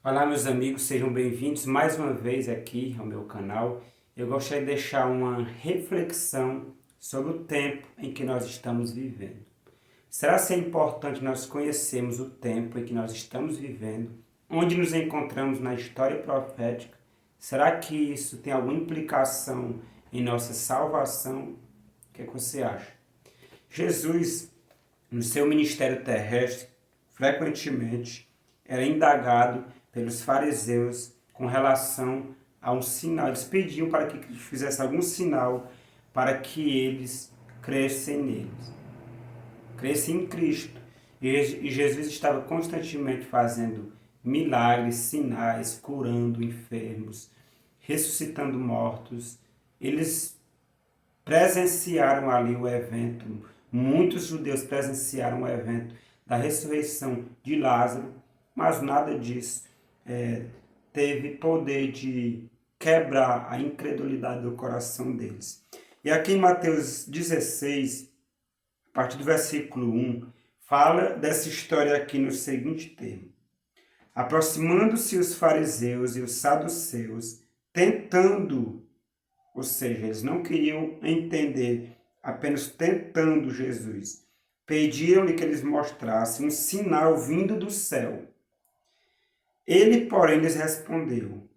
Olá, meus amigos, sejam bem-vindos mais uma vez aqui ao meu canal. Eu gostaria de deixar uma reflexão sobre o tempo em que nós estamos vivendo. Será que é importante nós conhecermos o tempo em que nós estamos vivendo, onde nos encontramos na história profética? Será que isso tem alguma implicação em nossa salvação? O que é que você acha? Jesus, no seu ministério terrestre, frequentemente era indagado pelos fariseus com relação a um sinal. Eles pediam para que ele fizesse algum sinal para que eles crescem neles, crescem em Cristo. E Jesus estava constantemente fazendo milagres, sinais, curando enfermos, ressuscitando mortos. Eles presenciaram ali o evento, muitos judeus presenciaram o evento da ressurreição de Lázaro, mas nada disso teve poder de quebrar a incredulidade do coração deles. E aqui em Mateus 16, a partir do versículo 1, fala dessa história aqui no seguinte termo: aproximando-se os fariseus e os saduceus, tentando, ou seja, eles não queriam entender, apenas tentando Jesus. Pediram-lhe que eles mostrassem um sinal vindo do céu. Ele, porém, lhes respondeu,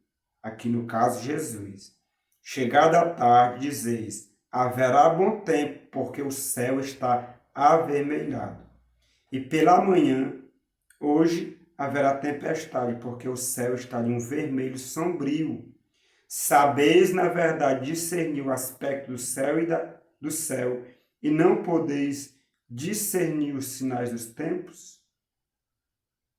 aqui no caso Jesus: chegada a tarde, dizeis, haverá bom tempo, porque o céu está avermelhado. E pela manhã, hoje, haverá tempestade, porque o céu está de um vermelho sombrio. Sabeis, na verdade, discernir o aspecto do céu, e não podeis discernir os sinais dos tempos?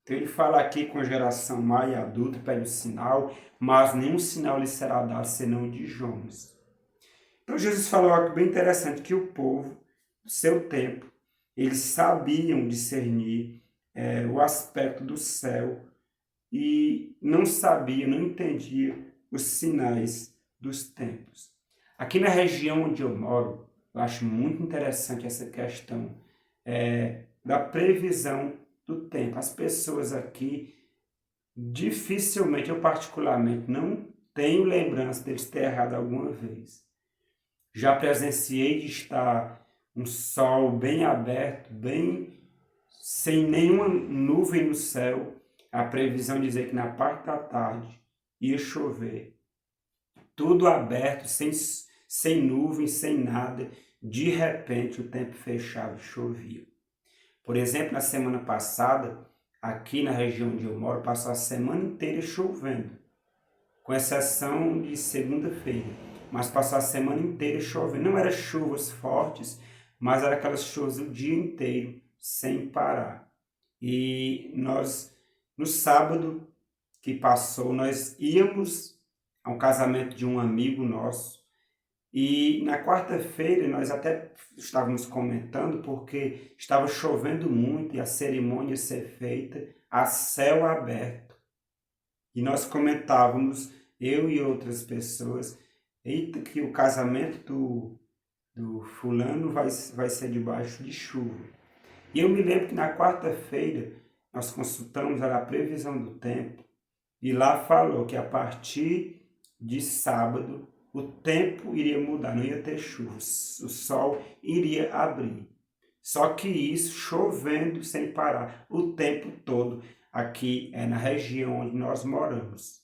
Então ele fala aqui com a geração má e adulta, pede o sinal, mas nenhum sinal lhe será dado senão de Jonas. Então Jesus falou algo bem interessante, que o povo, do seu tempo, eles sabiam discernir o aspecto do céu e não sabiam, não entendiam os sinais dos tempos. Aqui na região onde eu moro, eu acho muito interessante essa questão da previsão do tempo. As pessoas aqui, dificilmente, eu particularmente, não tenho lembrança deles ter errado alguma vez. Já presenciei de estar um sol bem aberto, bem sem nenhuma nuvem no céu, a previsão dizer que na parte da tarde ia chover. Tudo aberto, sem nuvem, sem nada. De repente o tempo fechava e chovia. Por exemplo, na semana passada, aqui na região onde eu moro, passou a semana inteira chovendo, com exceção de segunda-feira. Mas passou a semana inteira chovendo. Não eram chuvas fortes, mas eram aquelas chuvas o dia inteiro, sem parar. E nós, no sábado que passou, nós íamos a um casamento de um amigo nosso. E na quarta-feira nós até estávamos comentando porque estava chovendo muito e a cerimônia ia ser feita a céu aberto. E nós comentávamos, eu e outras pessoas, eita, que o casamento do fulano vai ser debaixo de chuva. E eu me lembro que na quarta-feira nós consultamos a previsão do tempo e lá falou que a partir de sábado o tempo iria mudar, não ia ter chuva, o sol iria abrir. Só que isso chovendo sem parar o tempo todo aqui na região onde nós moramos.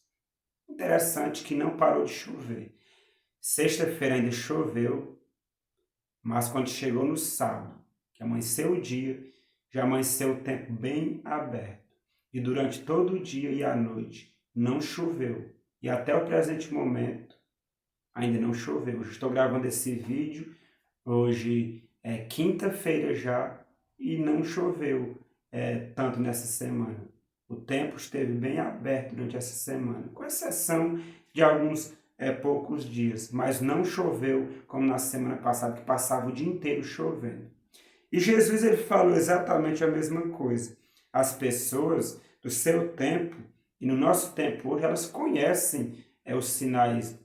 Interessante que não parou de chover. Sexta-feira ainda choveu, mas quando chegou no sábado, que amanheceu o dia, já amanheceu o tempo bem aberto. E durante todo o dia e a noite não choveu. E até o presente momento ainda não choveu. Hoje estou gravando esse vídeo, hoje é quinta-feira já, e não choveu tanto nessa semana. O tempo esteve bem aberto durante essa semana, com exceção de alguns poucos dias, mas não choveu como na semana passada, que passava o dia inteiro chovendo. E Jesus ele falou exatamente a mesma coisa. As pessoas do seu tempo e no nosso tempo hoje, elas conhecem os sinais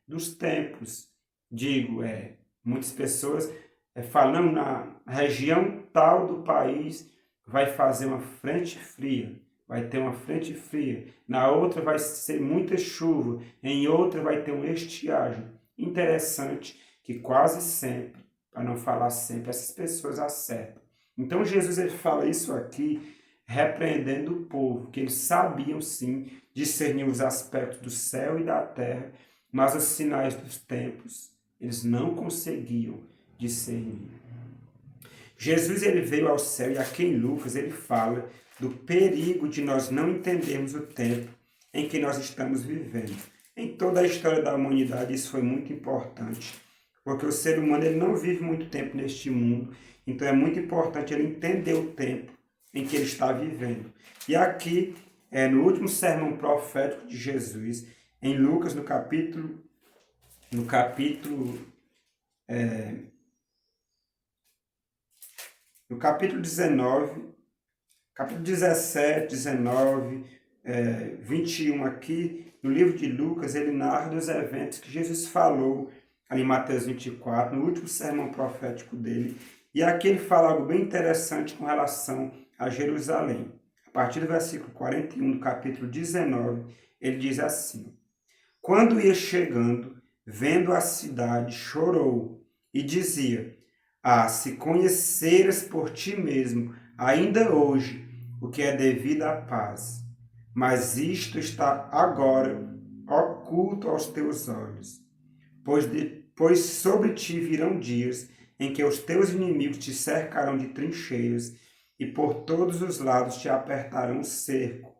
dos tempos. Digo, muitas pessoas falam, não, na região tal do país vai fazer uma frente fria, vai ter uma frente fria, na outra vai ser muita chuva, em outra vai ter uma estiagem. Interessante que quase sempre, para não falar sempre, essas pessoas acertam. Então Jesus ele fala isso aqui repreendendo o povo, que eles sabiam sim discernir os aspectos do céu e da terra, mas os sinais dos tempos eles não conseguiam discernir. Jesus ele veio ao céu e aqui em Lucas ele fala do perigo de nós não entendermos o tempo em que nós estamos vivendo. Em toda a história da humanidade isso foi muito importante, porque o ser humano ele não vive muito tempo neste mundo, então é muito importante ele entender o tempo em que ele está vivendo. E aqui, no último sermão profético de Jesus, em Lucas, no capítulo 19, capítulo 17, 19, 21 aqui, no livro de Lucas, ele narra dos eventos que Jesus falou ali em Mateus 24, no último sermão profético dele. E aqui ele fala algo bem interessante com relação a Jerusalém. A partir do versículo 41 do capítulo 19, ele diz assim: Quando ia chegando, vendo a cidade, chorou e dizia: Ah, se conheceras por ti mesmo, ainda hoje, o que é devido à paz. Mas isto está agora oculto aos teus olhos. Pois sobre ti virão dias em que os teus inimigos te cercarão de trincheiras e por todos os lados te apertarão o cerco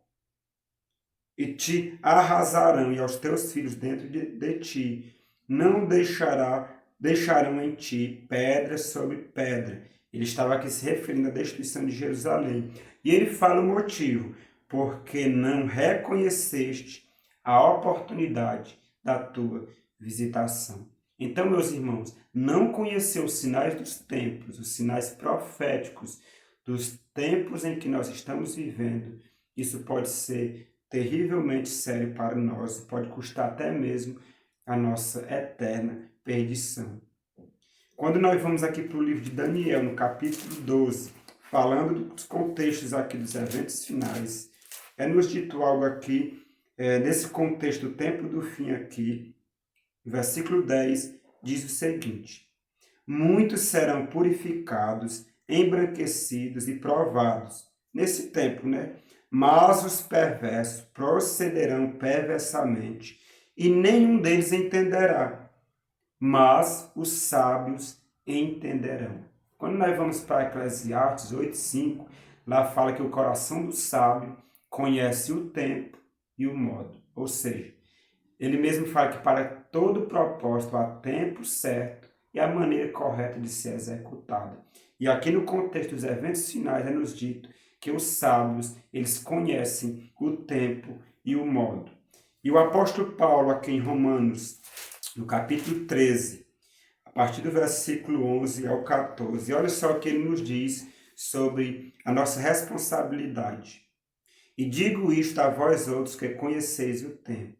e te arrasarão, e aos teus filhos dentro de ti não deixarão em ti pedra sobre pedra. Ele estava aqui se referindo à destruição de Jerusalém. E ele fala o motivo: porque não reconheceste a oportunidade da tua visitação. Então, meus irmãos, não conhecer os sinais dos tempos, os sinais proféticos dos tempos em que nós estamos vivendo, isso pode ser terrivelmente sério para nós, pode custar até mesmo a nossa eterna perdição. Quando nós vamos aqui para o livro de Daniel, no capítulo 12, falando dos contextos aqui dos eventos finais, nos dito algo aqui, nesse contexto do tempo do fim aqui, versículo 10, diz o seguinte: Muitos serão purificados, embranquecidos e provados. Nesse tempo, Mas os perversos procederão perversamente, e nenhum deles entenderá, mas os sábios entenderão. Quando nós vamos para Eclesiastes 8:5, lá fala que o coração do sábio conhece o tempo e o modo. Ou seja, ele mesmo fala que para todo propósito há tempo certo e a maneira correta de ser executada. E aqui no contexto dos eventos finais é nos dito que os sábios, eles conhecem o tempo e o modo. E o apóstolo Paulo, aqui em Romanos, no capítulo 13, a partir do versículo 11 ao 14, olha só o que ele nos diz sobre a nossa responsabilidade. E digo isto a vós outros que conheceis o tempo.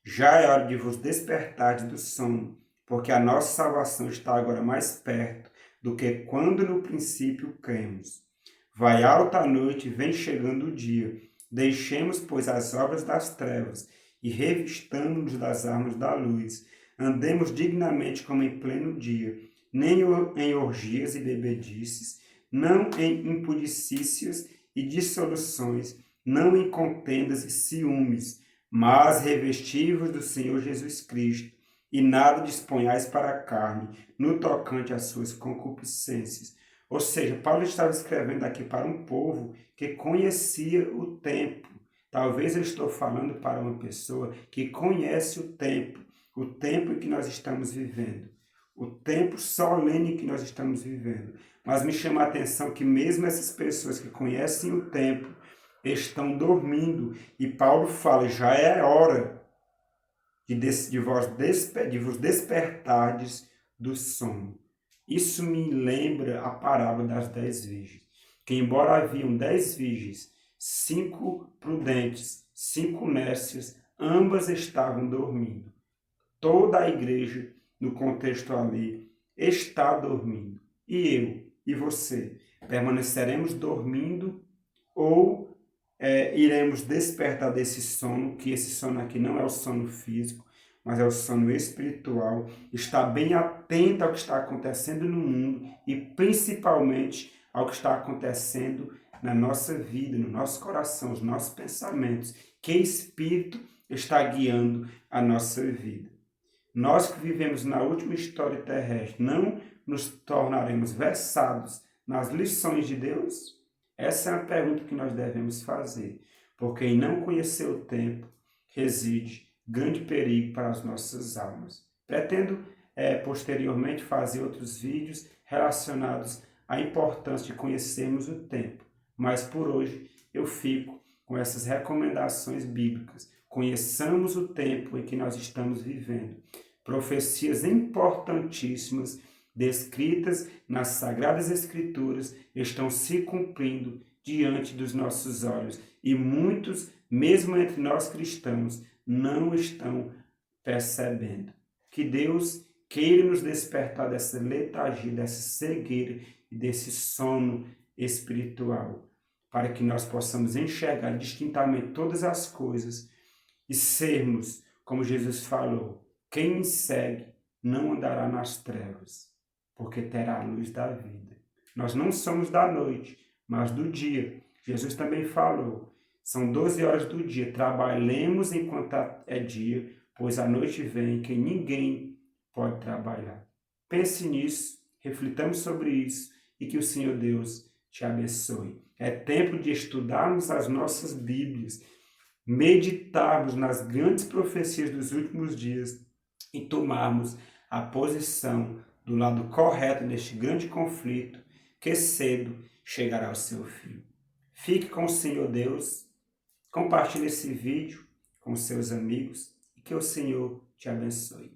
Já é hora de vos despertardes do sono, porque a nossa salvação está agora mais perto do que quando no princípio cremos. Vai alta a noite e vem chegando o dia. Deixemos, pois, as obras das trevas e revistamo-nos das armas da luz. Andemos dignamente como em pleno dia, nem em orgias e bebedices, não em impudicícias e dissoluções, não em contendas e ciúmes, mas revesti-vos do Senhor Jesus Cristo, e nada disponhais para a carne, no tocante às suas concupiscências. Ou seja, Paulo estava escrevendo aqui para um povo que conhecia o tempo. Talvez eu estou falando para uma pessoa que conhece o tempo em que nós estamos vivendo, o tempo solene que nós estamos vivendo. Mas me chama a atenção que mesmo essas pessoas que conhecem o tempo estão dormindo. E Paulo fala, já é hora de vos despertardes do sono. Isso me lembra a parábola das 10 virgens, que embora haviam 10 virgens, 5 prudentes, 5 nécias, ambas estavam dormindo. Toda a igreja, no contexto ali, está dormindo. E eu e você, permaneceremos dormindo ou iremos despertar desse sono, que esse sono aqui não é o sono físico, mas é o sono espiritual, estar bem atento ao que está acontecendo no mundo e principalmente ao que está acontecendo na nossa vida, no nosso coração, os nossos pensamentos. Que espírito está guiando a nossa vida? Nós que vivemos na última história terrestre, não nos tornaremos versados nas lições de Deus? Essa é a pergunta que nós devemos fazer, porque em não conhecer o tempo reside grande perigo para as nossas almas. Pretendo posteriormente fazer outros vídeos relacionados à importância de conhecermos o tempo, mas por hoje eu fico com essas recomendações bíblicas. Conheçamos o tempo em que nós estamos vivendo. Profecias importantíssimas descritas nas Sagradas Escrituras estão se cumprindo diante dos nossos olhos e muitos, mesmo entre nós cristãos, não estão percebendo. Que Deus queira nos despertar dessa letargia, dessa cegueira e desse sono espiritual, para que nós possamos enxergar distintamente todas as coisas e sermos, como Jesus falou, quem me segue não andará nas trevas, porque terá a luz da vida. Nós não somos da noite, mas do dia. Jesus também falou, são 12 horas do dia, trabalhemos enquanto é dia, pois a noite vem que ninguém pode trabalhar. Pense nisso, reflitamos sobre isso e que o Senhor Deus te abençoe. É tempo de estudarmos as nossas Bíblias, meditarmos nas grandes profecias dos últimos dias e tomarmos a posição do lado correto neste grande conflito que cedo chegará ao seu fim. Fique com o Senhor Deus, compartilhe esse vídeo com seus amigos e que o Senhor te abençoe.